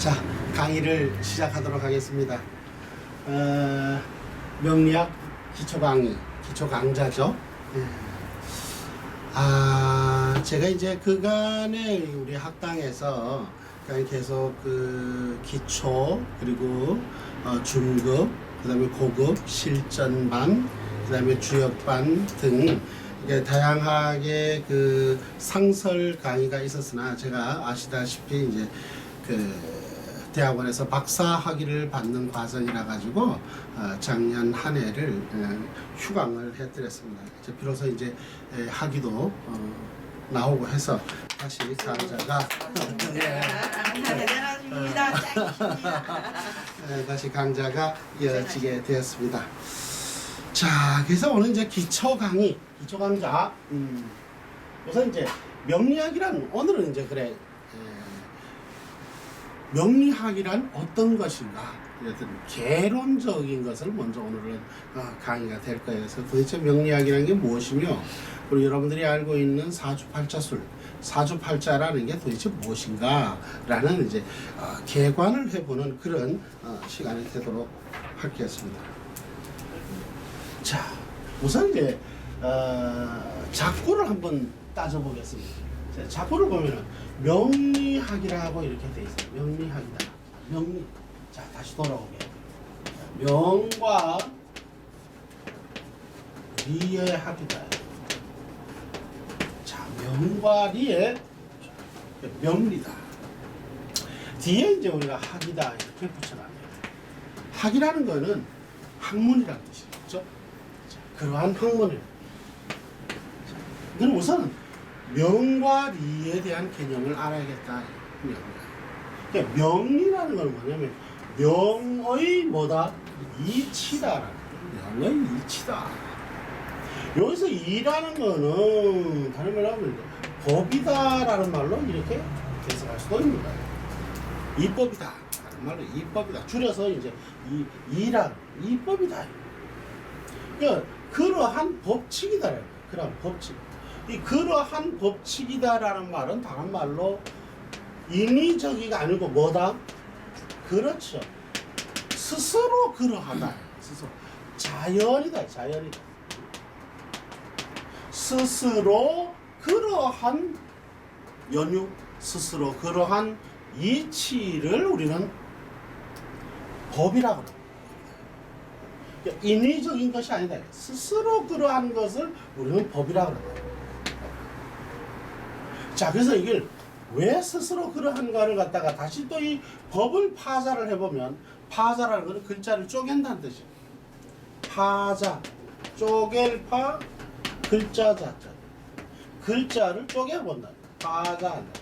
자, 강의를 시작하도록 하겠습니다. 명리학 기초 강의, 기초 강좌죠. 제가 이제 그간에 우리 학당에서 계속 그 기초, 그리고 중급, 그 다음에 고급, 실전반, 그 다음에 주역반 등 다양하게 그 상설 강의가 있었으나, 제가 아시다시피 이제 그 대학원에서 박사 학위를 받는 과정이라 가지고 작년 한 해를 휴강을 해드렸습니다. 이제 비로소 이제 학위도 나오고 해서 다시 강좌가 다시 강좌가 이어지게 되었습니다. 자, 그래서 오늘 이제 기초 강의, 기초 강좌. 우선 이제 명리학이란, 오늘은 이제 그래, 명리학이란 어떤 것인가, 어떤 개론적인 것을 먼저 오늘은 강의가 될 거예요. 그래서 도대체 명리학이라는 게 무엇이며, 그리고 여러분들이 알고 있는 사주팔자술, 사주팔자라는 게 도대체 무엇인가 라는 이제 개관을 해보는 그런 시간이 되도록 하겠습니다. 자, 우선 이제 작구를 한번 따져보겠습니다. 자, 작구를 보면은 명리학이라고 이렇게 돼 있어요. 명리학이다. 명리. 자, 다시 돌아오게. 명과 리의 학이다. 자, 명과 리의 명리다. 뒤에 이제 우리가 학이다 이렇게 붙여놔요. 학이라는 거는 학문이라는 뜻이죠. 자, 그러한 학문을. 그럼 우선 명과 리에 대한 개념을 알아야겠다. 그러니까 명리라는 건 뭐냐면 명의 뭐다? 이치다라는 거예요. 명의 이치다. 여기서 이라는 거는 다른 말로 하면 법이다라는 말로 이렇게 해석할 수도 있는 거예요. 이법이다. 다른 말로 이법이다. 줄여서 이제 이법이다. 그러니까 그러한 법칙이다. 그러한 법칙. 이 그러한 법칙이다라는 말은 다른 말로 인위적이가 아니고 뭐다? 그렇죠. 스스로 그러하다. 스스로. 자연이다. 자연이다. 스스로 그러한 연유, 스스로 그러한 이치를 우리는 법이라고 합니다. 그러니까 인위적인 것이 아니다. 스스로 그러한 것을 우리는 법이라고 합니다. 자, 그래서 이걸 왜 스스로 그러한가를 갖다가 다시 또 이 법을 파자를 해보면, 파자라는 것은 글자를 쪼갠다는 뜻이에요. 파자, 쪼갤 파, 글자 자자. 글자를 쪼개본다. 파자한다.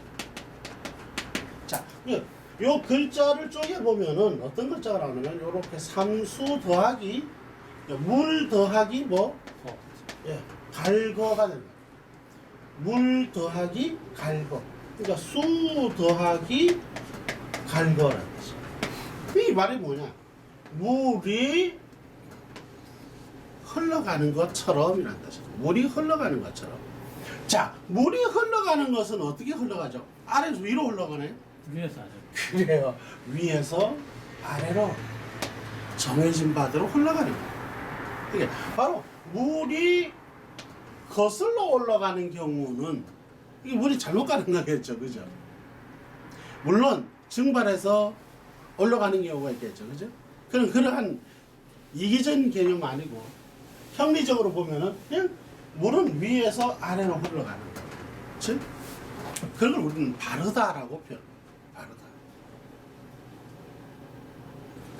자, 요 글자를 쪼개보면은 어떤 글자가 나오냐면, 요렇게 삼수 더하기, 물 더하기 뭐? 갈거가 됩니다. 물 더하기 갈거. 그러니까 수 더하기 갈거라는 뜻이에요. 이 말이 뭐냐? 물이 흘러가는 것처럼 이란 뜻이에요. 물이 흘러가는 것처럼. 자, 물이 흘러가는 것은 어떻게 흘러가죠? 아래에서 위로 흘러가네? 위에서 하죠. 그래요. 위에서 아래로 정해진 바대로 흘러가는 거예요. 그러니까 바로 물이 거슬러 올라가는 경우는 이게 물이 잘못 가는 거겠죠. 그죠? 물론 증발해서 올라가는 경우가 있겠죠. 그죠? 그런 그러한 이기적인 개념 아니고 형리적으로 보면은 그냥 물은 위에서 아래로 흘러가는 거예요. 즉 그걸 우리는 바르다라고 표현합니다. 바르다.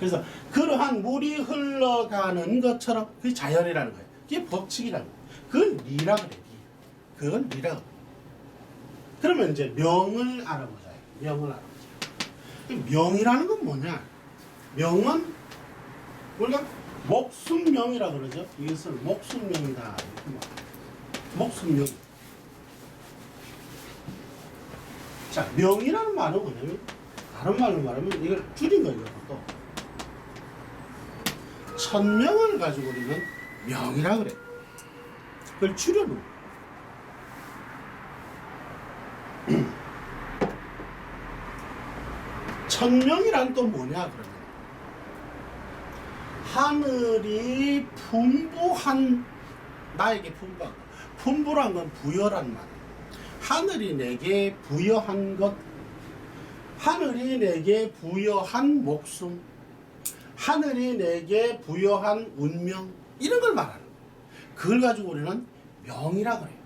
그래서 그러한 물이 흘러가는 것처럼 그게 자연이라는 거예요. 그게 법칙이라는 거예요. 그건 리라 그래. 그건 리라 그래. 그러면 이제 명을 알아보자. 명을 알아보자. 명이라는 건 뭐냐? 명은 우리가 목숨명이라 그러죠. 이것을 목숨명이다. 목숨명. 자, 명이라는 말은 뭐냐면, 다른 말로 말하면 이걸 줄인 거예요. 또 천명을 가지고 우리는 명이라 그래. 그걸 줄여놓은. 천명이란 또 뭐냐 그러면 하늘이 풍부한 나에게 풍부한 것. 풍부란 건 부여란 말. 하늘이 내게 부여한 것, 하늘이 내게 부여한 목숨, 하늘이 내게 부여한 운명, 이런 걸 말하는 거예요. 그걸 가지고 우리는 명이라고 해요.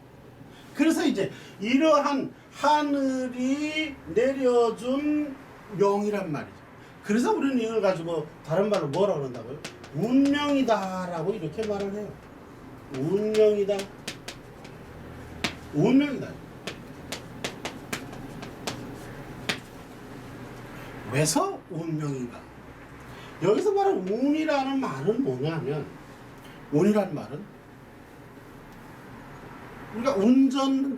그래서 이제 이러한 하늘이 내려준 명이란 말이죠. 그래서 우리는 이걸 가지고 다른 말로 뭐라고 그런다고요? 운명이다라고 이렇게 말을 해요. 운명이다. 운명이다. 왜서 운명인가? 여기서 말하는 운이라는 말은 뭐냐면, 운이라는 말은 우리가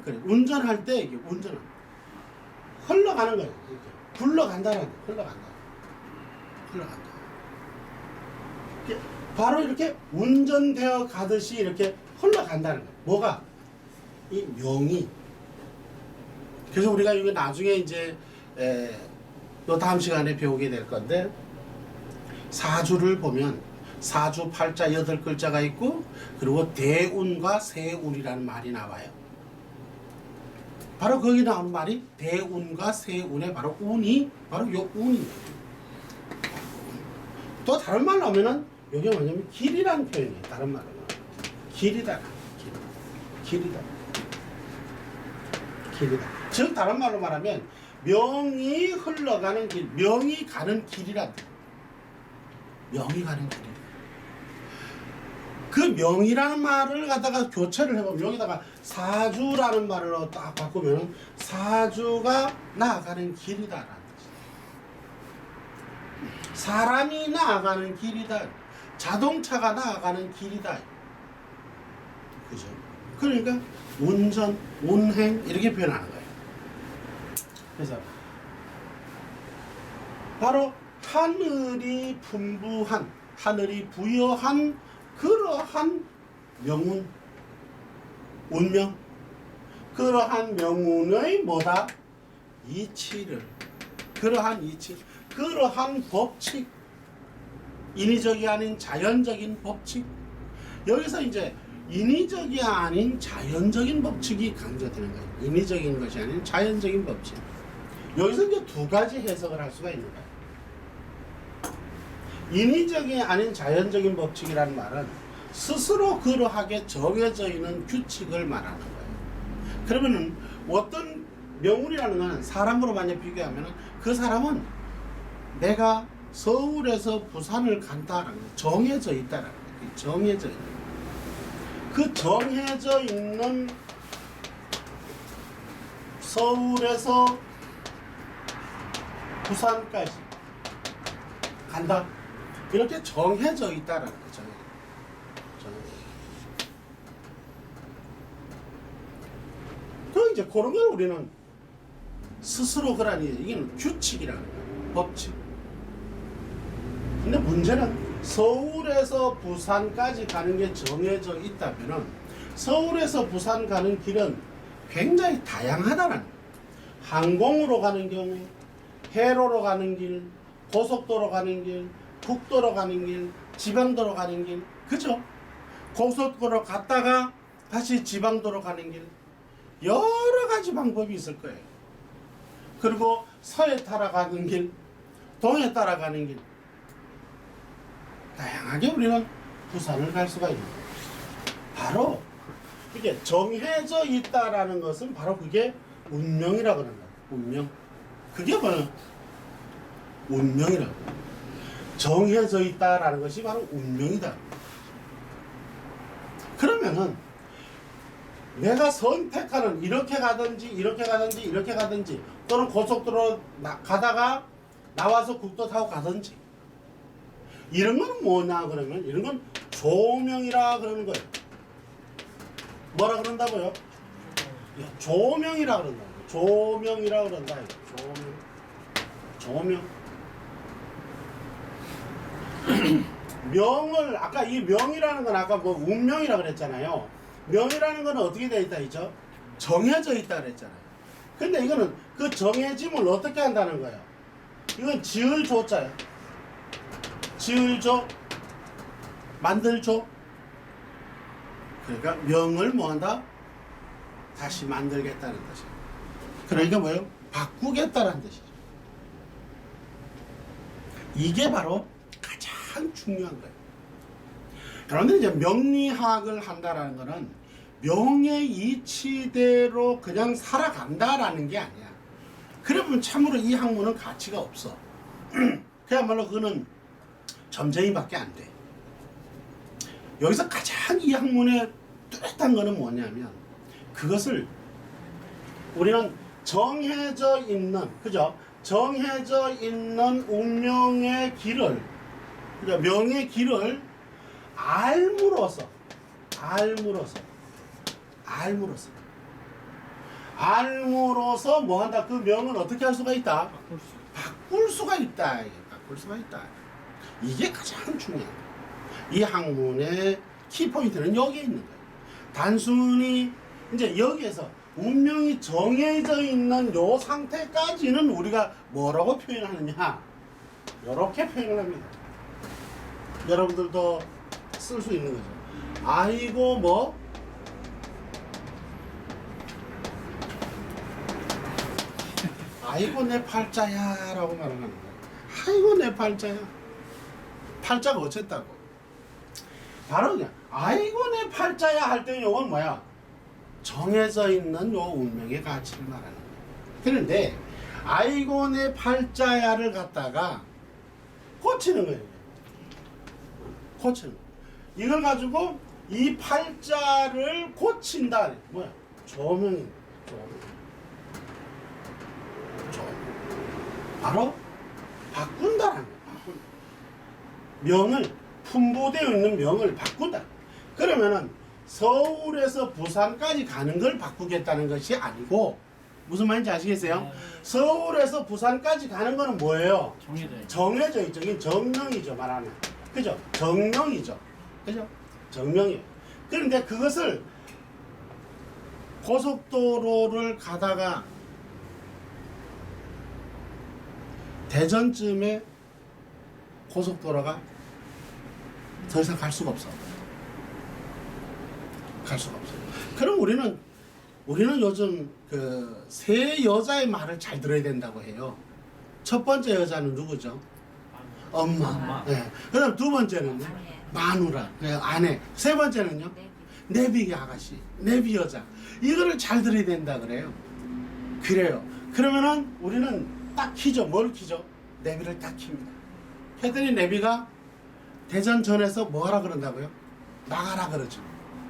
그래. 운전할 때 이게 흘러가는 거예요. 이렇게. 굴러간다는 거예요. 흘러간다. 바로 이렇게 운전되어 가듯이 이렇게 흘러간다는 거예요. 뭐가? 이 명이. 그래서 우리가 이거 나중에 이제 요 다음 시간에 배우게 될 건데, 사주를 보면 사주 팔자 8글자가 있고, 그리고 대운과 세운이라는 말이 나와요. 바로 거기 나오는 말이 대운과 세운의 바로 운이 바로 요 운이에요. 또 다른 말로 하면은 이게 뭐냐면 길이라는 표현이에요. 다른 말로 길이다. 길이다. 즉 다른 말로 말하면 명이 흘러가는 길, 명이 가는 길이란 뜻. 명이 가는 길. 그 명이라는 말을 갖다가 교체를 해보면 여기다가 사주라는 말로 딱 바꾸면 사주가 나아가는 길이다라는 뜻이에요. 사람이 나아가는 길이다. 자동차가 나아가는 길이다. 그죠? 그러니까 운전, 운행 이렇게 표현하는 거예요. 그래서 바로 하늘이 풍부한, 하늘이 부여한 그러한 명운, 운명, 그러한 명운의 뭐다? 이치를, 그러한 이치, 그러한 법칙, 인위적이 아닌 자연적인 법칙. 여기서 이제 인위적이 아닌 자연적인 법칙이 강조되는 거예요. 인위적인 것이 아닌 자연적인 법칙. 여기서 이제 두 가지 해석을 할 수가 있는 거예요. 인위적이 아닌 자연적인 법칙이라는 말은 스스로 그러하게 정해져 있는 규칙을 말하는 거예요. 그러면은 어떤 명운이라는 것은 사람으로 만약 비교하면은 그 사람은 내가 서울에서 부산을 간다라는 거, 정해져 있다라는 거예요. 정해져 있는 거. 그 정해져 있는 서울에서 부산까지 간다. 이렇게 정해져 있다라는 거죠. 그 이제 그런 걸 우리는 스스로 그러니 이게 규칙이라는 거예요. 법칙. 근데 문제는 서울에서 부산까지 가는 게 정해져 있다면은 서울에서 부산 가는 길은 굉장히 다양하다는 거예요. 항공으로 가는 경우, 해로로 가는 길, 고속도로 가는 길, 국도로 가는 길, 지방도로 가는 길, 그죠? 고속도로 갔다가 다시 지방도로 가는 길, 여러 가지 방법이 있을 거예요. 그리고 서해 따라가는 길, 동해 따라가는 길, 다양하게 우리는 부산을 갈 수가 있는 거예요. 바로 이게 정해져 있다라는 것은 바로 그게 운명이라고 하는 거예요. 운명. 그게 뭐예요? 운명이라고. 정해져 있다라는 것이 바로 운명이다. 그러면은 내가 선택하는 이렇게 가든지 이렇게 가든지 이렇게 가든지 또는 고속도로 가다가 나와서 국도 타고 가든지 이런 건 뭐냐 그러면 이런 건 조명이라 그러는 거예요. 뭐라 그런다고요? 조명이라 그런다. 조명이라 그런다. 조명. 명을 아까 이 명이라는 건 아까 뭐 운명이라 그랬잖아요. 명이라는 건 어떻게 되어 있다 했죠? 정해져 있다 그랬잖아요. 근데 이거는 그 정해짐을 어떻게 한다는 거예요? 이건 지을 조자야. 지을 조, 만들 조. 그러니까 명을 뭐한다? 다시 만들겠다는 뜻이야. 그러니까 뭐예요? 바꾸겠다는 뜻이죠. 이게 바로 가장 중요한 거예요. 그런데 이제 명리학을 한다라는 거는 명의 이치대로 그냥 살아간다라는 게 아니야. 그러면 참으로 이 학문은 가치가 없어. 그야말로 그거는 점쟁이밖에 안 돼. 여기서 가장 이 학문의 뚜렷한 거는 뭐냐면 그것을 우리는 정해져 있는, 그죠? 정해져 있는 운명의 길을, 그죠? 명의 길을 알므로써 뭐 한다? 그 명은 어떻게 할 수가 있다? 바꿀 수가 있다. 바꿀 수가 있다. 이게 가장 중요한 거예요. 이 학문의 키포인트는 여기에 있는 거예요. 단순히 이제 여기에서 운명이 정해져 있는 요 상태까지는 우리가 뭐라고 표현하느냐? 이렇게 표현을 합니다. 여러분들도 쓸 수 있는 거죠. 아이고 뭐 아이고 내 팔자야 라고 말하는 거예요. 아이고 내 팔자야. 팔자가 어쨌다고. 바로 그냥 아이고 내 팔자야 할 때 요건 뭐야? 정해져 있는 요 운명의 가치를 말하는 거예요. 그런데 아이고 내 팔자야를 갖다가 고치는 거예요. 고치는 거예요. 이걸 가지고 이 팔자를 고친다. 뭐야? 조명이. 바로 바꾼다라는 거예요. 명을, 풍부되어 있는 명을 바꾼다. 그러면은 서울에서 부산까지 가는 걸 바꾸겠다는 것이 아니고, 무슨 말인지 아시겠어요? 네. 서울에서 부산까지 가는 거는 뭐예요? 정해져 있죠. 이게 정명이죠, 말하면. 그죠? 정명이죠. 그죠? 정명이에요. 그런데 그것을 고속도로를 가다가 대전쯤에 고속도로가 더 이상 갈 수가 없어. 갈 수가 없어. 그럼 우리는 요즘 그 세 여자의 말을 잘 들어야 된다고 해요. 첫 번째 여자는 누구죠? 엄마. 네. 그다음 두 번째는요? 마누라, 아내. 세 번째는요? 내비 아가씨, 내비 여자. 이거를 잘 들어야 된다 그래요. 그래요. 그러면은 우리는 딱 키죠. 뭘 키죠? 내비를 딱 킵니다. 했더니 내비가 대전전에서 뭐 하라 그런다고요? 나가라 그러죠.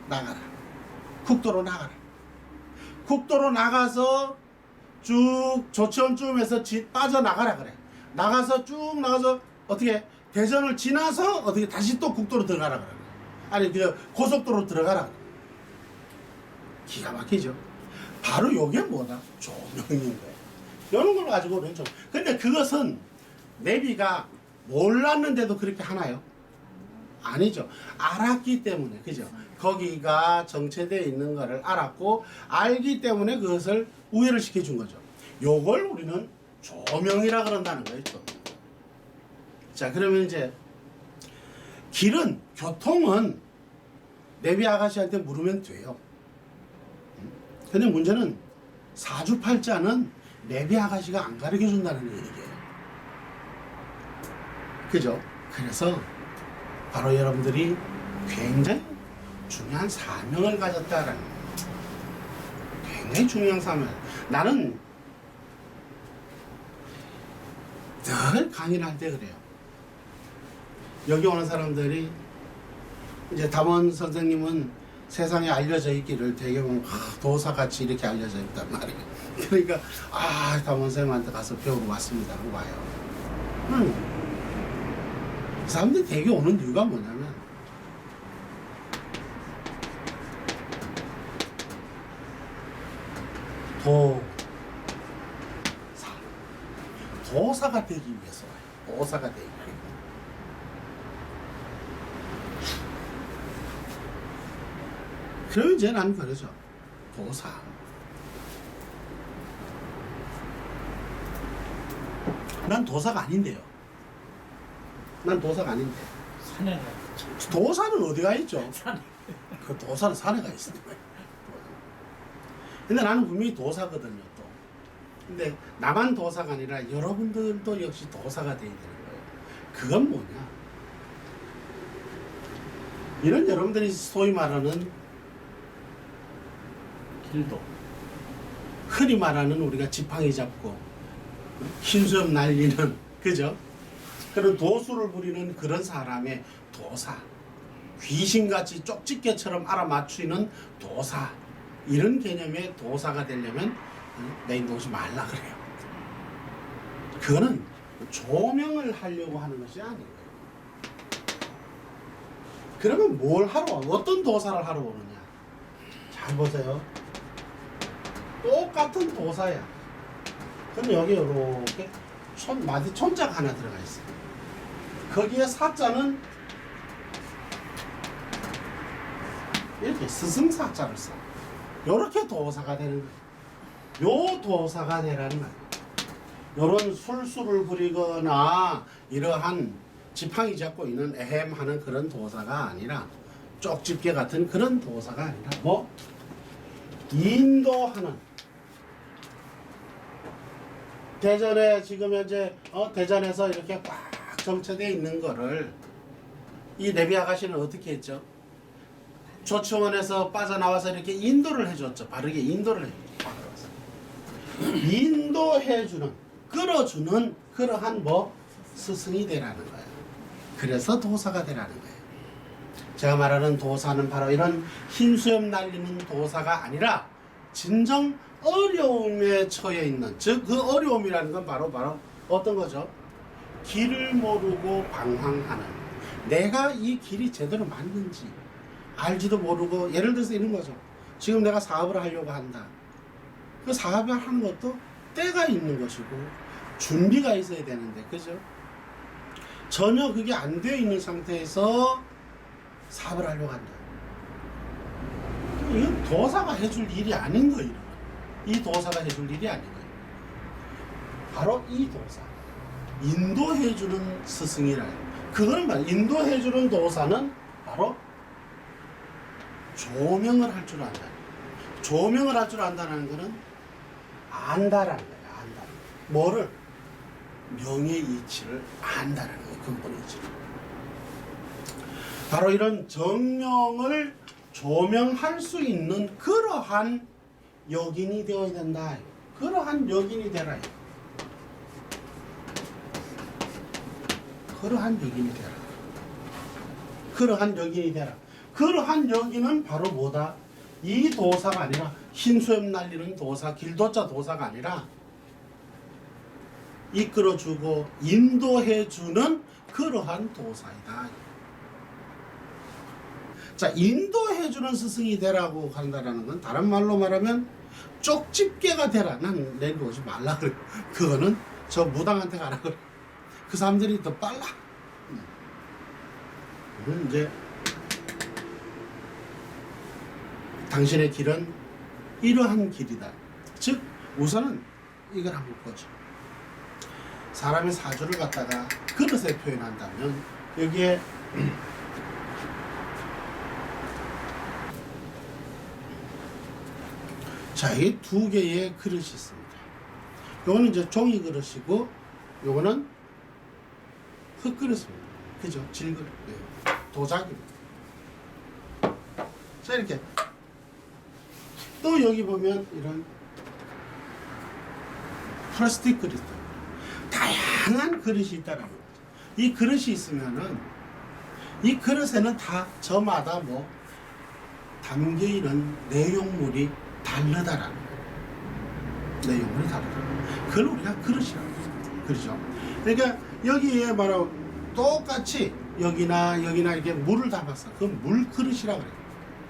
나가라. 국도로 나가라. 국도로 나가서 쭉 조치원쯤에서 빠져나가라 그래. 나가서 쭉 나가서 어떻게 대전을 지나서 어떻게 다시 또 국도로 들어가라 그래. 아니 그 고속도로 들어가라 그래. 기가 막히죠. 바로 요게 뭐다? 조명인 거예요. 이런 걸 가지고 우리는 좀. 근데 그것은 내비가 몰랐는데도 그렇게 하나요? 아니죠. 알았기 때문에, 그죠? 거기가 정체되어 있는 거를 알았고, 알기 때문에 그것을 우회를 시켜준 거죠. 요걸 우리는 조명이라 그런다는 거예요, 조명. 자, 그러면 이제, 교통은 내비 아가씨한테 물으면 돼요. 근데 문제는 사주팔자는 내비 아가씨가 안 가르쳐 준다는 얘기예요. 그죠? 그래서 바로 여러분들이 굉장히 중요한 사명을 가졌다라는 거예요. 굉장히 중요한 사명. 나는 늘 강의를 할 때 그래요. 여기 오는 사람들이 이제 담원 선생님은 세상에 알려져 있기를 되게 보면 도사같이 이렇게 알려져 있단 말이에요. 그러니까 담원 선생님한테 가서 배우러 왔습니다 하고 와요. 그 사람들이 되게 오는 이유가 뭐냐면 도사가 되기 위해서 와요. 도사가 되기 위해서. 그러면 이제 난 그러죠. 도사. 난 도사가 아닌데요. 난 도사가 아닌데. 산에 도사는 어디가 있죠? 산에 그 도사는 산에가 있어요. 근데 나는 분명히 도사거든요, 또. 근데 나만 도사가 아니라 여러분들도 역시 도사가 돼야 되는 거예요. 그건 뭐냐? 이런 여러분들이 소위 말하는 길도 흔히 말하는 우리가 지팡이 잡고 흰수염 날리는 그죠? 그런 도수를 부리는 그런 사람의 도사, 귀신같이 쪽집게처럼 알아맞추는 도사, 이런 개념의 도사가 되려면 내 인도 오지 말라 그래요. 그거는 조명을 하려고 하는 것이 아니에요. 그러면 뭘 하러 와? 어떤 도사를 하러 오느냐? 잘 보세요. 똑같은 도사야. 그럼 여기 이렇게 마디 촌자가 하나 들어가 있어요. 거기에 사자는 이렇게 스승사자를 써. 요렇게 도사가 되는 거예요. 요 도사가 되라는 거예요. 요런 술수를 부리거나 이러한 지팡이 잡고 있는 에헴하는 그런 도사가 아니라 쪽집게 같은 그런 도사가 아니라 뭐 인도하는, 대전에 지금 현재 대전에서 이렇게 꽉 정체되어 있는 거를 이 레비 아가씨는 어떻게 했죠? 조치원에서 빠져나와서 이렇게 인도를 해줬죠. 바르게 인도를 해줬죠. 인도해주는, 끌어주는 그러한 뭐 스승이 되라는 거예요. 그래서 도사가 되라는 거예요. 제가 말하는 도사는 바로 이런 흰수염 날리는 도사가 아니라 진정 어려움에 처해 있는, 즉 그 어려움이라는 건 바로 어떤 거죠? 길을 모르고 방황하는, 내가 이 길이 제대로 맞는지 알지도 모르고, 예를 들어서 이런 거죠. 지금 내가 사업을 하려고 한다. 그 사업을 하는 것도 때가 있는 것이고 준비가 있어야 되는데, 그죠? 전혀 그게 안 되어 있는 상태에서 사업을 하려고 한다. 이건 도사가 해줄 일이 아닌 거예요. 이 도사가 해줄 일이 아닌 거예요. 바로 이 도사, 인도해주는 스승이라. 그거는 말, 인도해주는 도사는 바로 조명을 할 줄 안다. 조명을 할 줄 안다는 거는 안다라는 거예요. 안다. 뭐를? 명의 이치를 안다라는 거예요. 근본의 이치를. 바로 이런 정명을 조명할 수 있는 그러한 여긴이 되어야 된다. 그러한 여긴이 되라. 그러한 여긴이 되라. 그러한 여긴이 되라. 그러한 여기는 바로 뭐다? 이 도사가 아니라 흰수염 날리는 도사, 길도자 도사가 아니라 이끌어주고 인도해주는 그러한 도사이다. 자, 인도해주는 스승이 되라고 한다는 건 다른 말로 말하면 쪽집게가 되라. 난 내일 오지 말라 그래. 그거는 저 무당한테 가라 그래. 그 사람들이 더 빨라. 그건 이제 당신의 길은 이러한 길이다. 즉 우선은 이걸 한번 보죠. 사람의 사주를 갖다가 그릇에 표현한다면 여기에 자, 이 두 개의 그릇이 있습니다. 요거는 이제 종이 그릇이고 요거는 흙그릇입니다. 그죠? 질그릇. 도자기입니다. 자, 이렇게 또 여기 보면 이런 플라스틱 그릇, 다양한 그릇이 있다는 거죠. 이 그릇이 있으면은 이 그릇에는 다 저마다 뭐 담겨 있는 내용물이 다르다라는 거예요. 내용물이 다르다. 그걸 우리가 그릇이라고 해요. 그렇죠? 그러니까 여기에 바로 똑같이 여기나 이렇게 물을 담았어. 그건 물 그릇이라고 그래요.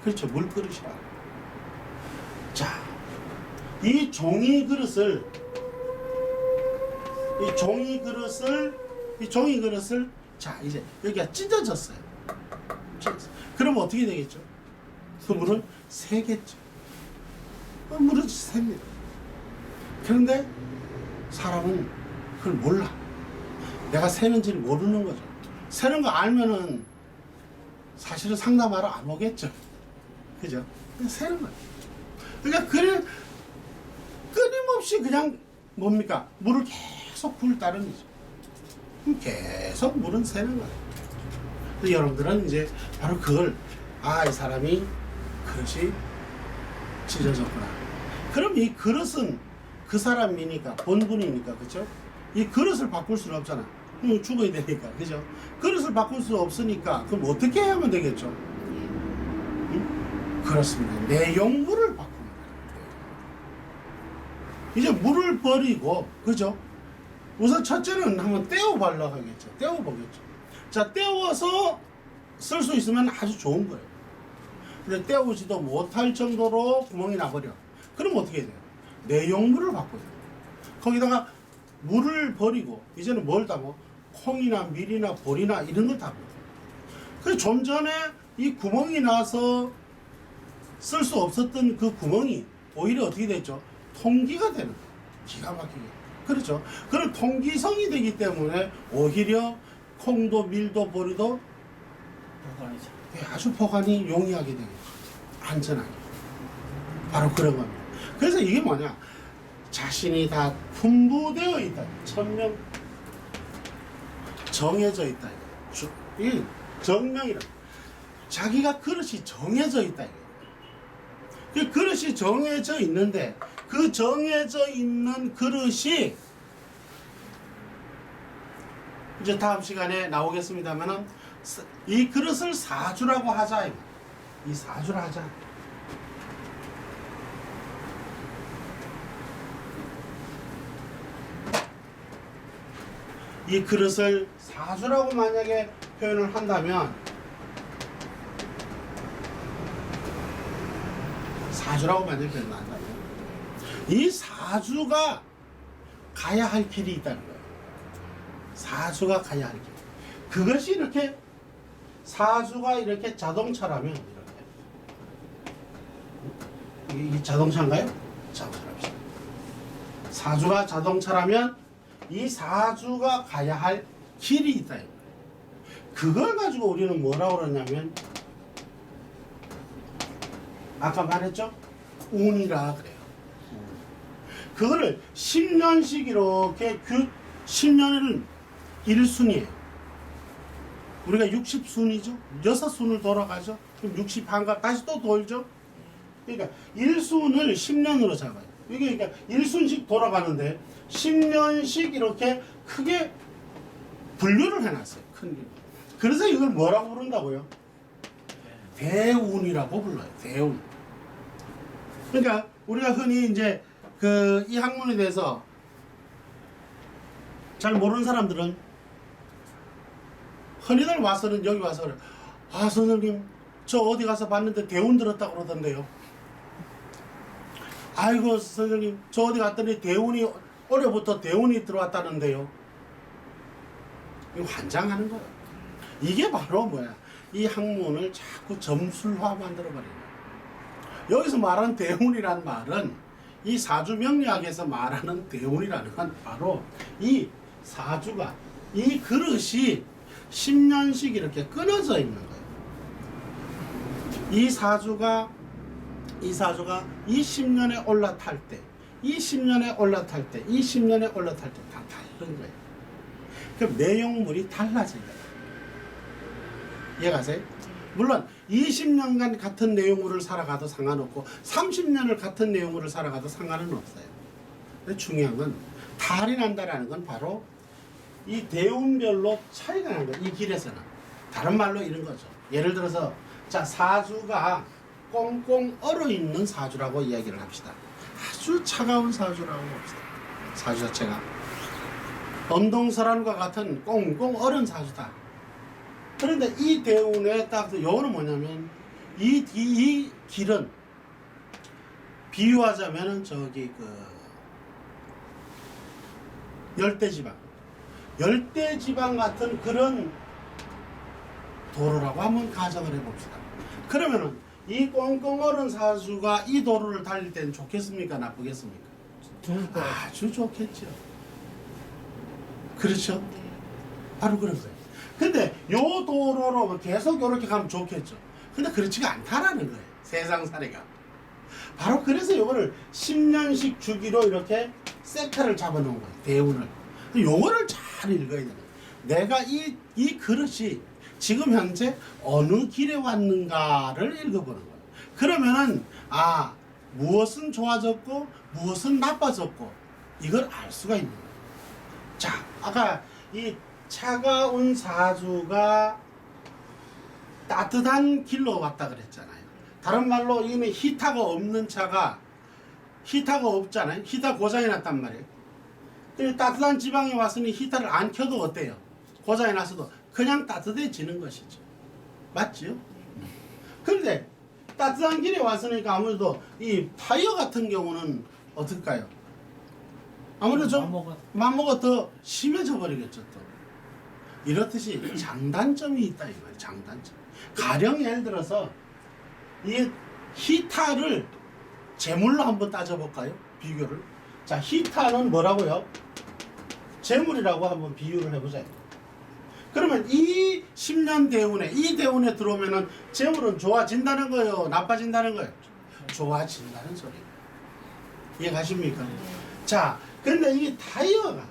그렇죠? 물 그릇이라고. 자, 이 종이 그릇을 자, 이제 여기가 찢어졌어요. 그럼 어떻게 되겠죠? 그 물은 새겠죠. 물은 셉니다. 그런데 사람은 그걸 몰라. 내가 세는지를 모르는 거죠. 세는 거 알면은 사실은 상담하러 안 오겠죠. 그죠? 그냥 세는 거예요. 그러니까 끊임없이 그냥 뭡니까? 물을 계속 부을 따름이죠. 계속 물은 새는 거예요. 여러분들은 이제 바로 그걸 이 사람이 그릇이 찢어졌구나. 그럼 이 그릇은 그 사람이니까 본분이니까 그죠? 이 그릇을 바꿀 수는 없잖아. 죽어야 되니까 그죠? 그릇을 바꿀 수 없으니까 그럼 어떻게 하면 되겠죠? 그렇습니다. 내용물을 바꿉니다. 이제 물을 버리고 그죠? 우선 첫째는 한번 떼어 보려고 하겠죠. 떼어 보겠죠. 자, 떼어서 쓸 수 있으면 아주 좋은 거예요. 근데 떼우지도 못할 정도로 구멍이 나버려. 그럼 어떻게 돼요? 내용물을 바꿔요. 거기다가 물을 버리고 이제는 뭘 담어? 콩이나 밀이나 보리나 이런 걸 담어. 그래서 좀 전에 이 구멍이 나서 쓸 수 없었던 그 구멍이 오히려 어떻게 됐죠? 통기가 되는 거예요. 기가 막히게. 그렇죠. 그런 통기성이 되기 때문에 오히려 콩도 밀도 보리도 보관이죠. 아주 보관이 용이하게 되겠죠. 안전하게. 바로 그런 겁니다. 그래서 이게 뭐냐? 자신이 다 분부되어 있다. 천명 정해져 있다. 이 정명이라. 자기가 그릇이 정해져 있다. 그 그릇이 정해져 있는데 그 정해져 있는 그릇이 이제 다음 시간에 나오겠습니다만은 이 그릇을 사주라고 하자. 이 사주라 하자. 이 그릇을 사주라고 만약에 표현을 한다면 사주라고 만약에 표현을 한다면 이 사주가 가야 할 길이 있다는 거예요. 사주가 가야 할 길. 그것이 이렇게 사주가 이렇게 자동차라면 이렇게 이 자동차인가요? 자동차랍시다. 사주가 자동차라면 이 사주가 가야 할 길이 있다. 그걸 가지고 우리는 뭐라고 그러냐면 아까 말했죠? 운이라 그래요. 그거를 10년씩 이렇게 10년을 1순이에요. 우리가 60순이죠? 6순을 돌아가죠? 그럼 60한가 다시 또 돌죠? 그러니까 1순을 10년으로 잡아요. 이게 그러니까 1순씩 돌아가는데 10년씩 이렇게 크게 분류를 해놨어요. 큰 게. 그래서 이걸 뭐라고 부른다고요? 대운이라고 불러요. 대운. 그러니까 우리가 흔히 이제 이 학문에 대해서 잘 모르는 사람들은 흔히들 와서는 여기 와서 그래. 선생님 저 어디 가서 봤는데 대운 들었다고 그러던데요. 아이고 선생님 저 어디 갔더니 대운이 올해부터 대운이 들어왔다는데요. 이거 환장하는 거예요. 이게 바로 뭐야? 이 학문을 자꾸 점술화 만들어버리는 거예요. 여기서 말하는 대운이란 말은 이 사주명리학에서 말하는 대운이라는 건 바로 이 사주가 이 그릇이 10년씩 이렇게 끊어져 있는 거예요. 이 사주가 이 10년에 올라탈 때, 이 10년에 올라탈 때, 이 10년에 올라탈 때 다 다른 거예요. 그럼 내용물이 달라진 거예요. 이해가세요? 물론 20년간 같은 내용물을 살아가도 상관없고 30년을 같은 내용물을 살아가도 상관은 없어요. 근데 중요한 건 탈이 난다라는 건 바로 이 대운별로 차이가 나는 거예요. 이 길에서는. 다른 말로 이런 거죠. 예를 들어서 자 사주가 꽁꽁 얼어있는 사주라고 이야기를 합시다. 아주 차가운 사주라고 합시다. 사주 자체가 엄동설한과 같은 꽁꽁 얼은 사주다. 그런데 이 대운에 딱 요거는 뭐냐면 이 길은 비유하자면은 저기 열대지방 같은 그런 도로라고 한번 가정을 해봅시다. 그러면은 이 꽁꽁 얼은 사주가 이 도로를 달릴 때는 좋겠습니까? 나쁘겠습니까? 아주 좋겠죠. 그렇죠? 바로 그런 거예요. 근데 요 도로로 계속 이렇게 가면 좋겠죠. 근데 그렇지가 않다라는 거예요. 세상살이가. 바로 그래서 요거를 10년씩 주기로 이렇게 세타를 잡아놓은 거예요. 대운을. 요거를 잘 읽어야 되는 거예요. 내가 이 그릇이 지금 현재 어느 길에 왔는가를 읽어보는 거예요. 그러면은 무엇은 좋아졌고 무엇은 나빠졌고 이걸 알 수가 있는 거예요. 자, 아까 이 차가운 사주가 따뜻한 길로 왔다 그랬잖아요. 다른 말로 이미 히타가 없는 차가 히타가 없잖아요. 히타 고장이 났단 말이에요. 따뜻한 지방에 왔으니 히타를 안 켜도 어때요? 고장이 났어도 그냥 따뜻해지는 것이죠. 맞죠? 그런데 따뜻한 길에 왔으니까 아무래도 이 타이어 같은 경우는 어떨까요? 아무래도 좀 만모가 더 심해져 버리겠죠. 또 이렇듯이 장단점이 있다 이거예요. 장단점. 가령 예를 들어서 이 히타를 재물로 한번 따져볼까요? 비교를. 자, 히타는 뭐라고요? 재물이라고 한번 비유를 해보자. 그러면 이 10년 대운에 이 대운에 들어오면은 재물은 좋아진다는 거예요? 나빠진다는 거예요? 좋아진다는 소리예요. 이해가십니까? 자, 그런데 이 타이어가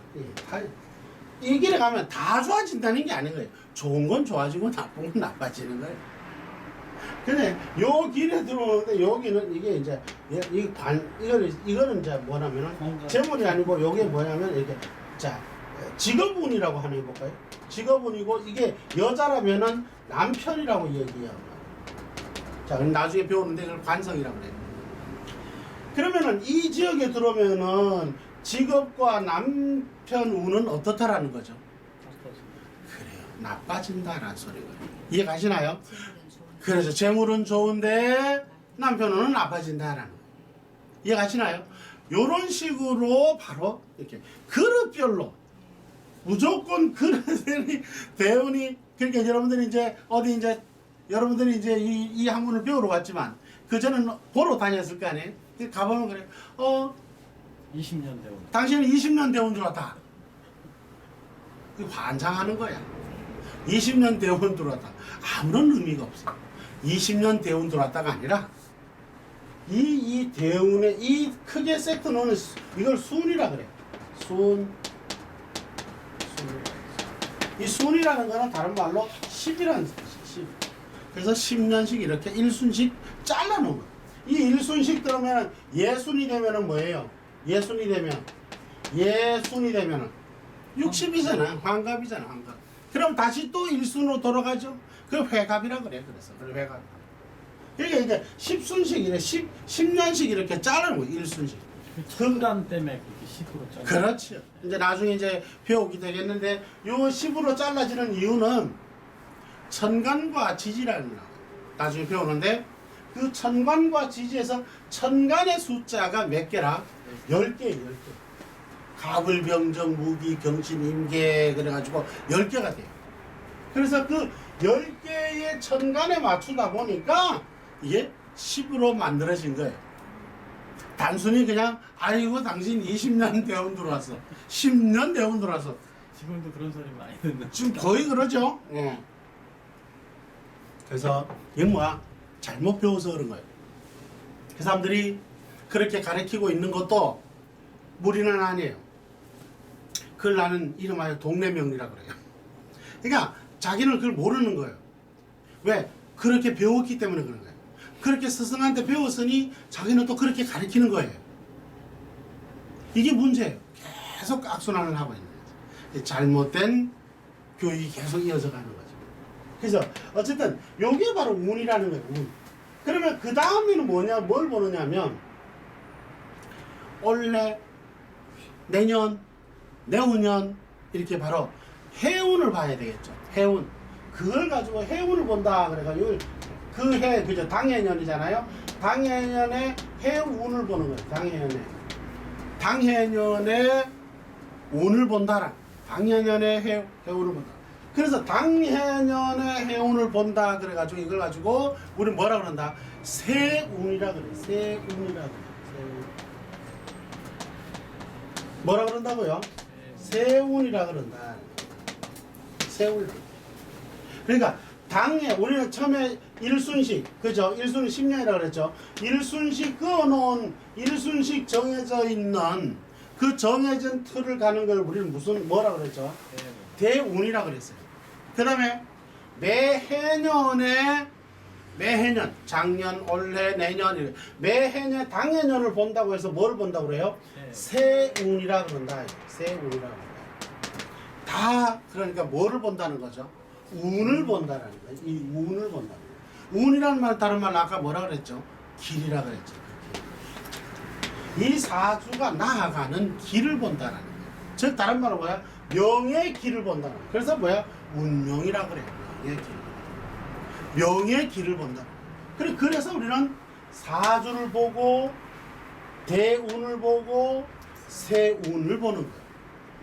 이 길에 가면 다 좋아진다는 게 아닌 거예요. 좋은 건 좋아지고 나쁜 건 나빠지는 거예요. 근데 요 길에 들어오는데 여기는 이게 이제 이거는 이제 뭐냐면은 재물이 아니고 요게 뭐냐면 이렇게 자 직업운이라고 하나 해볼까요? 직업운이고 이게 여자라면은 남편이라고 얘기해요. 자, 그럼 나중에 배우는데 이걸 관성이라고 그래요. 그러면은 이 지역에 들어오면은 직업과 남편 운은 어떻다라는 거죠? 그래요. 나빠진다라는 소리거든요. 이해 가시나요? 그래서 재물은 좋은데 남편은 나빠진다라는 거예요. 이해 가시나요? 요런 식으로 바로 이렇게 그릇별로 무조건 그릇이 대운이 그러니까 여러분들이 이제 어디 이제 여러분들이 이제 이 학문을 배우러 왔지만 그전에는 보러 다녔을 거 아니에요? 가보면 그래. 20년 대운. 당신은 20년 대운 들어왔다. 환장하는 거야. 20년 대운 들어왔다. 아무런 의미가 없어. 20년 대운 들어왔다가 아니라 이 대운의 이 크게 섹터는 이걸 순이라 그래. 순. 이 순이라는 거는 다른 말로 10이라는 뜻이야. 10. 그래서 10년씩 이렇게 1순씩 잘라놓은 거야. 이 1순씩 들어오면 예순이 되면은 뭐예요? 예순이 되면은 60이잖아. 환갑이잖아. 환갑. 그럼 다시 또 1순으로 돌아가죠. 그걸 회갑이라 그래. 그래서 회갑. 그러니까 이제 10순씩 이래 10년씩 이렇게 자르는 거예요. 1순씩. 천간 때문에 그렇게 10으로 잘라. 그렇죠. 이제 나중에 이제 배우게 되겠는데 요 10으로 잘라지는 이유는 천간과 지지라는 거 나중에 배우는데 그 천간과 지지에서 천간의 숫자가 몇 개라? 10개, 10개. 가불병정, 무기, 경신, 임계 그래가지고 10개가 돼요. 그래서 그 10개의 천간에 맞추다 보니까 이게 10으로 만들어진 거예요. 단순히 그냥 아이고 당신 20년 대운 들어왔어. 10년 대운 들어왔어. 지금도 그런 소리 많이 듣는. 지금 거의 그러죠. 그래서 이게 뭐야? 잘못 배워서 그런 거예요. 그 사람들이 그렇게 가르치고 있는 것도 무리는 아니에요. 그걸 나는 이름하여 동네명리라 그래요. 그러니까 자기는 그걸 모르는 거예요. 왜? 그렇게 배웠기 때문에 그런 거예요. 그렇게 스승한테 배웠으니 자기는 또 그렇게 가르치는 거예요. 이게 문제예요. 계속 악순환을 하고 있는 거죠. 잘못된 교육이 계속 이어져 가는 거죠. 그래서 어쨌든 요게 바로 운이라는 거예요. 운. 그러면 그 다음에는 뭐냐, 뭘 보느냐면 올해, 내년, 내후년 이렇게 바로 해운을 봐야 되겠죠. 해운. 그걸 가지고 해운을 본다 그래가지고 그 해, 그죠? 당해년이잖아요. 당해년에 해운을 보는 거예요. 당해년에. 당해년에 운을 본다라. 당해년에 해운을 본다. 그래서 당해년에 해운을 본다 그래가지고 이걸 가지고 우리 뭐라 그런다? 세운이라 그래. 세운이라 그래. 세운. 뭐라 그런다고요? 세운이라 그런다. 세운. 그러니까 당에 우리는 처음에 일순식 그죠? 일순식 10년이라 그랬죠. 일순식 그어놓은 일순식 정해져 있는 그 정해진 틀을 가는 걸 우리는 무슨 뭐라 그랬죠? 대운이라 그랬어요. 그 다음에 매해년 작년 올해 내년 이래. 매해년 당해년을 본다고 해서 뭘 본다고 그래요? 세운이라 그런다. 세운이라 그런다. 다 그러니까 뭐를 본다는 거죠? 운을 본다는 거예요. 이 운을 본다는 거예요. 운이라는 말 다른 말 아까 뭐라 그랬죠? 길이라 그랬죠. 그 길. 이 사주가 나아가는 길을 본다는 거예요. 즉 다른 말로 뭐야? 명의 길을 본다는 거예요. 그래서 뭐야? 운명이라 그래요. 명의 길. 명의 길을 본다. 그래서 우리는 사주를 보고 대운을 보고 세운을 보는 거예요.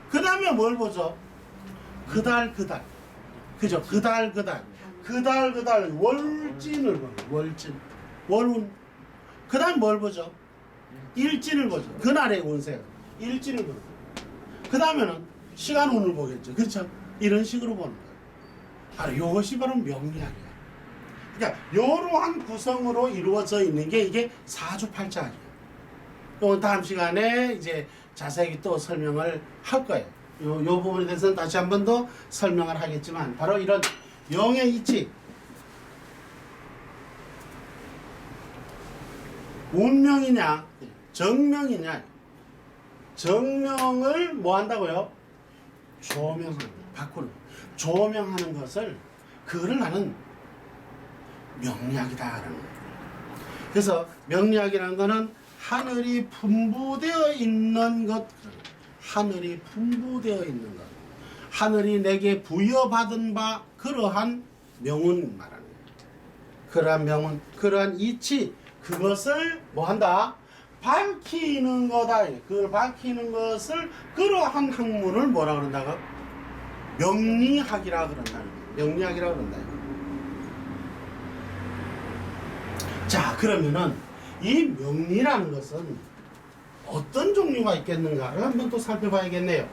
그 다음에 뭘 보죠? 그달 그죠? 그달 월진을 보는 거예요. 월진 월운. 그 다음 뭘 보죠? 일진을 보죠. 그날의 운세 일진을 보는 거예요. 그 다음에는 시간운을 보겠죠. 그렇죠? 이런 식으로 보는 거예요. 바로 이것이 바로 명리학이에요. 그러니까 이러한 구성으로 이루어져 있는 게 이게 사주팔자예요. 또 다음 시간에 이제 자세히 또 설명을 할 거예요. 요 부분에 대해서는 다시 한 번 더 설명을 하겠지만 바로 이런 영의 이치, 운명이냐 정명이냐, 정명을 뭐 한다고요? 조명하는 거, 바꾸는 거. 조명하는 것을 그거를 나는 명리학이다라는 거예요. 그래서 명리학이라는 거는 하늘이 분부되어 있는 것, 하늘이 분부되어 있는 것, 하늘이 내게 부여받은 바 그러한 명운 말하는 거예요. 그러한 명운, 그러한 이치, 그것을 뭐 한다? 밝히는 거다. 그걸 밝히는 것을 그러한 학문을 뭐라 그런다고? 명리학이라 그런다는 거예요. 명리학이라 그런다. 자, 그러면은 이 명리라는 것은 어떤 종류가 있겠는가를 한번 또 살펴봐야겠네요.